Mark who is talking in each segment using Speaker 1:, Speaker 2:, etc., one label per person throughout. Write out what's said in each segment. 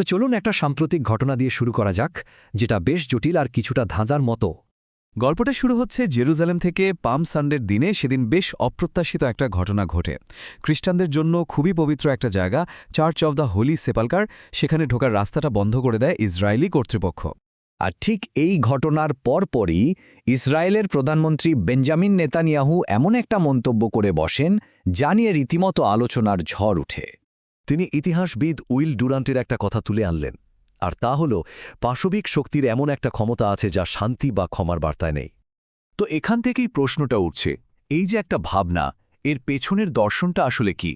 Speaker 1: তো চলুন একটা সাম্প্রতিক ঘটনা দিয়ে শুরু করা যাক, যেটা বেশ জটিল আর কিছুটা ধাঁধার মতো।
Speaker 2: গল্পটা শুরু হচ্ছে জেরুজালেম থেকে। পাম সানডের দিনে সেদিন বেশ অপ্রত্যাশিত একটা ঘটনা ঘটে। খ্রিস্টানদের জন্য খুবই পবিত্র একটা জায়গা, চার্চ অব দ্য হোলি সেপালকার, সেখানে ঢোকার রাস্তাটা বন্ধ করে দেয় ইসরায়েলি কর্তৃপক্ষ।
Speaker 1: আর ঠিক এই ঘটনার পরপরই ইসরায়েলের প্রধানমন্ত্রী বেঞ্জামিন নেতানিয়াহু এমন একটা মন্তব্য করে বসেন, যা নিয়ে রীতিমতো আলোচনার ঝড় উঠে।
Speaker 3: তিনি ইতিহাসবিদ উইল ডুরান্টের একটা কথা তুলে আনলেন, আর তা হল পাশবিক শক্তির এমন একটা ক্ষমতা আছে যা শান্তি বা ক্ষমার বার্তায় নেই।
Speaker 2: তো এখান থেকেই প্রশ্নটা উঠছে, এই যে একটা ভাবনা, এর পেছনের দর্শনটা আসলে কি?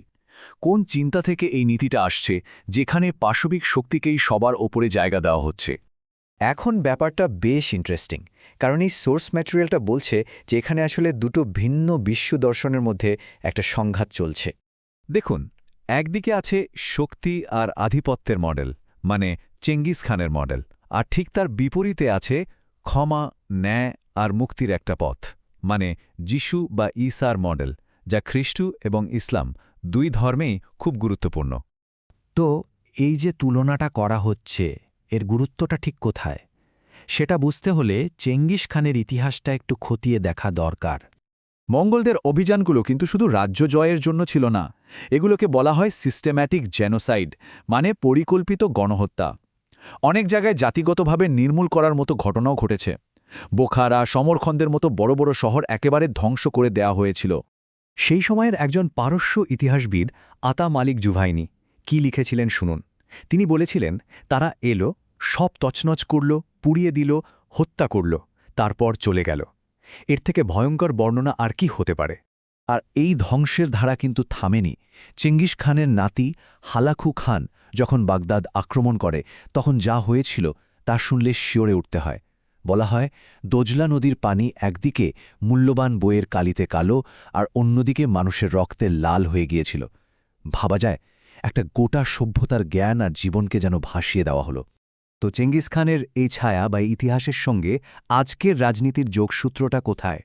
Speaker 2: কোন চিন্তা থেকে এই নীতিটা আসছে, যেখানে পাশবিক শক্তিকেই সবার ওপরে জায়গা দেওয়া হচ্ছে?
Speaker 4: এখন ব্যাপারটা বেশ ইন্টারেস্টিং, কারণ এই সোর্স ম্যাটেরিয়ালটা বলছে যে এখানে আসলে দুটো ভিন্ন বিশ্ব দর্শনের মধ্যে একটা সংঘাত চলছে।
Speaker 2: দেখুন, একদিকে আছে শক্তি আর আধিপত্যের মডেল, মানে চেঙ্গিস খানের মডেল, আর ঠিক তার বিপরীতে আছে ক্ষমা, ন্যায় আর মুক্তির একটা পথ, মানে যিশু বা ঈসার মডেল, যা খ্রিস্ট এবং ইসলাম দুই ধর্মেই খুব গুরুত্বপূর্ণ।
Speaker 4: তো এই যে তুলনাটা করা হচ্ছে, এর গুরুত্বটা ঠিক কোথায়? সেটা বুঝতে হলে চেঙ্গিস খানের ইতিহাসটা একটু খতিয়ে দেখা দরকার।
Speaker 2: মঙ্গলদের অভিযানগুলো কিন্তু শুধু রাজ্য জয়ের জন্য ছিল না, এগুলোকে বলা হয় সিস্টেম্যাটিক জেনোসাইড, মানে পরিকল্পিত গণহত্যা। অনেক জায়গায় জাতিগতভাবে নির্মূল করার মতো ঘটনাও ঘটেছে। বোখারা, সমরখন্দের মতো বড় বড় শহর একেবারে ধ্বংস করে দেয়া হয়েছিল।
Speaker 1: সেই সময়ের একজন পারস্য ইতিহাসবিদ আতা মালিক জুভাইনি কি লিখেছিলেন শুনুন। তিনি বলেছিলেন, তারা এলো, সব তছনছ করল, পুড়িয়ে দিল, হত্যা করল, তারপর চলে গেল। এর থেকে ভয়ঙ্কর বর্ণনা আর কি হতে পারে?
Speaker 2: আর এই ধ্বংসের ধারা কিন্তু থামেনি। চেঙ্গিস খানের নাতি হালাকু খান যখন বাগদাদ আক্রমণ করে, তখন যা হয়েছিল তা শুনলে শিওরে উঠতে হয়। বলা হয়, দোজলা নদীর পানি একদিকে মূল্যবান বইয়ের কালিতে কালো, আর অন্যদিকে মানুষের রক্তে লাল হয়ে গিয়েছিল। ভাবা যায়, একটা গোটা সভ্যতার জ্ঞান আর জীবনকে যেন ভাসিয়ে দেওয়া হলো।
Speaker 1: তো চেঙ্গিস খানের এই ছায়া বা ইতিহাসের সঙ্গে আজকের রাজনীতির যোগসূত্রটা কোথায়?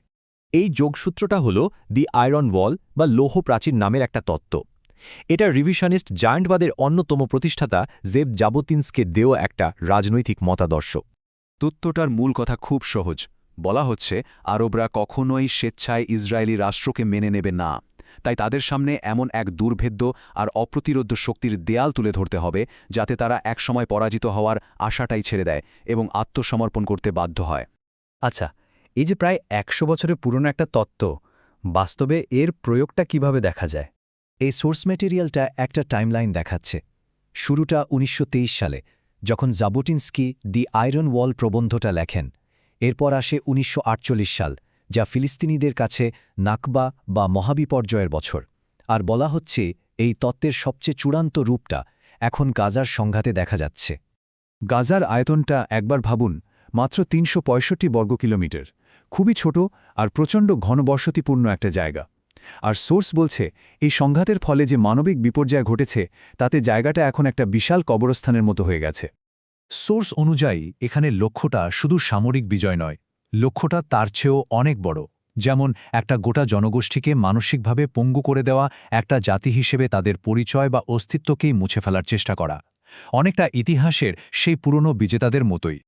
Speaker 1: এই যোগসূত্রটা হল দি আয়রন ওয়াল বা লৌহ প্রাচীর নামের একটা তত্ত্ব। এটা রিভিশনিস্ট জায়ান্টবাদের অন্যতম প্রতিষ্ঠাতা জেব জাবোতিনস্কে দেওয়া একটা রাজনৈতিক মতাদর্শ।
Speaker 2: তত্ত্বটার মূল কথা খুব সহজ। বলা হচ্ছে, আরবরা কখনোই স্বেচ্ছায় ইসরায়েলি রাষ্ট্রকে মেনে নেবে না, তাই তাদের সামনে এমন এক দুর্ভেদ্য আর অপ্রতিরোধ্য শক্তির দেয়াল তুলে ধরতে হবে, যাতে তারা একসময় পরাজিত হওয়ার আশাটাই ছেড়ে দেয় এবং আত্মসমর্পণ করতে বাধ্য হয়।
Speaker 1: আচ্ছা, এই যে প্রায় ১০০ বছরের পুরনো একটা তত্ত্ব, বাস্তবে এর প্রয়োগটা কিভাবে দেখা যায়? এই সোর্স ম্যাটেরিয়ালটা একটা টাইমলাইন দেখাচ্ছে। শুরুটা ১৯২৩ সালে, যখন জাবোটিনস্কি দি আয়রন ওয়াল প্রবন্ধটা লেখেন। এরপর আসে ১৯৪৮ সাল, যা ফিলিস্তিনিদের কাছে নাকবা বা মহাবিপর্যয়ের বছর। আর বলা হচ্ছে, এই তত্ত্বের সবচেয়ে চূড়ান্ত রূপটা এখন গাজার সংঘাতে দেখা যাচ্ছে।
Speaker 2: গাজার আয়তনটা একবার ভাবুন, মাত্র ৩৬৫ বর্গ কিলোমিটার, খুবই ছোট আর প্রচণ্ড ঘনবসতিপূর্ণ একটা জায়গা। আর সোর্স বলছে, এই সংঘাতের ফলে যে মানবিক বিপর্যয় ঘটেছে, তাতে জায়গাটা এখন একটা বিশাল কবরস্থানের মতো হয়ে গেছে। সোর্স অনুযায়ী এখানে লক্ষ্যটা শুধু সামরিক বিজয় নয়, লক্ষ্যটা তার চেয়েও অনেক বড়। যেমন একটা গোটা জনগোষ্ঠীকে মানসিকভাবে পঙ্গু করে দেওয়া, একটা জাতি হিসেবে তাদের পরিচয় বা অস্তিত্বকেই মুছে ফেলার চেষ্টা করা, অনেকটা ইতিহাসের সেই পুরনো বিজেতাদের মতোই।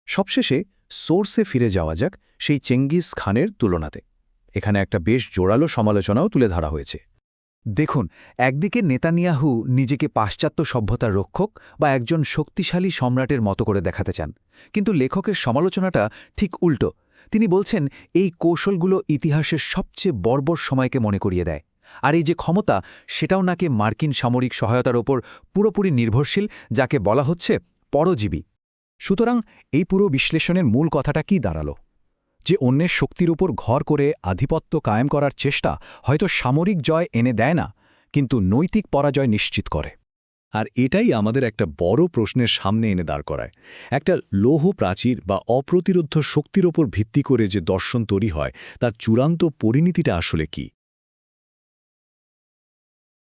Speaker 5: সবশেষে সোর্সে ফিরে যাওয়া যাক, সেই চেঙ্গিস খানের তুলনাতে। এখানে একটা বেশ জোরালো সমালোচনাও তুলে ধরা হয়েছে।
Speaker 1: দেখুন, একদিকে নেতানিয়াহু নিজেকে পাশ্চাত্য সভ্যতার রক্ষক বা একজন শক্তিশালী সম্রাটের মতো করে দেখাতে চান, কিন্তু লেখকের সমালোচনাটা ঠিক উল্টো। তিনি বলছেন, এই কৌশলগুলো ইতিহাসের সবচেয়ে বর্বর সময়কে মনে করিয়ে দেয়। আর এই যে ক্ষমতা, সেটাও নাকি মার্কিন সামরিক সহায়তার ওপর পুরোপুরি নির্ভরশীল, যাকে বলা হচ্ছে পরজীবী। সুতরাং এই পুরো বিশ্লেষণের মূল কথাটা কি দাঁড়ালো? যে অন্যের শক্তির উপর ঘর করে আধিপত্য কায়েম করার চেষ্টা হয়তো সামরিক জয় এনে দেয় না, কিন্তু নৈতিক পরাজয় নিশ্চিত করে। আর এটাই আমাদের একটা বড় প্রশ্নের সামনে এনে দাঁড় করায়। একটা লৌহ প্রাচীর বা অপ্রতিরোধ্য শক্তির ওপর ভিত্তি করে যে দর্শন তৈরি হয়, তার চূড়ান্ত পরিণতিটা আসলে কি?